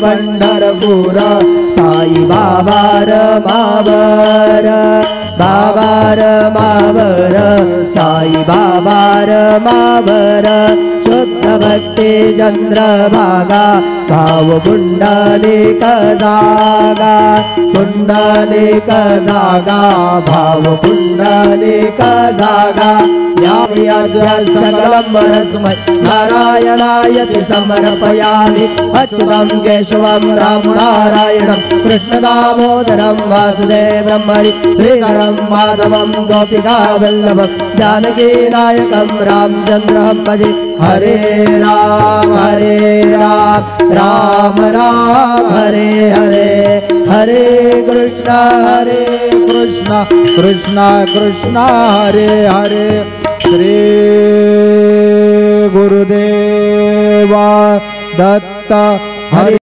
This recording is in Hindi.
पंढरपूर साई बाबा रमावर बाबा रमावर साई बाबा रमावर शुद्ध भक्ति चंद्रभागा भाव पुंडलिक दागा पुंडलिक दागा भाव पुंडलिक दागा सकलं वरस्मै नारायणाय समर्पयामि अच्युतं केशवं राम नारायणं कृष्णदामोदरं वासुदेवं हरि श्रीधरं माधवं गोपिका वल्लभं जानकी नायकं रामचन्द्रं भजे हरे राम राम राम हरे हरे हरे कृष्णा कृष्णा कृष्णा हरे हरे श्री गुरुदेवा दत्त हरि।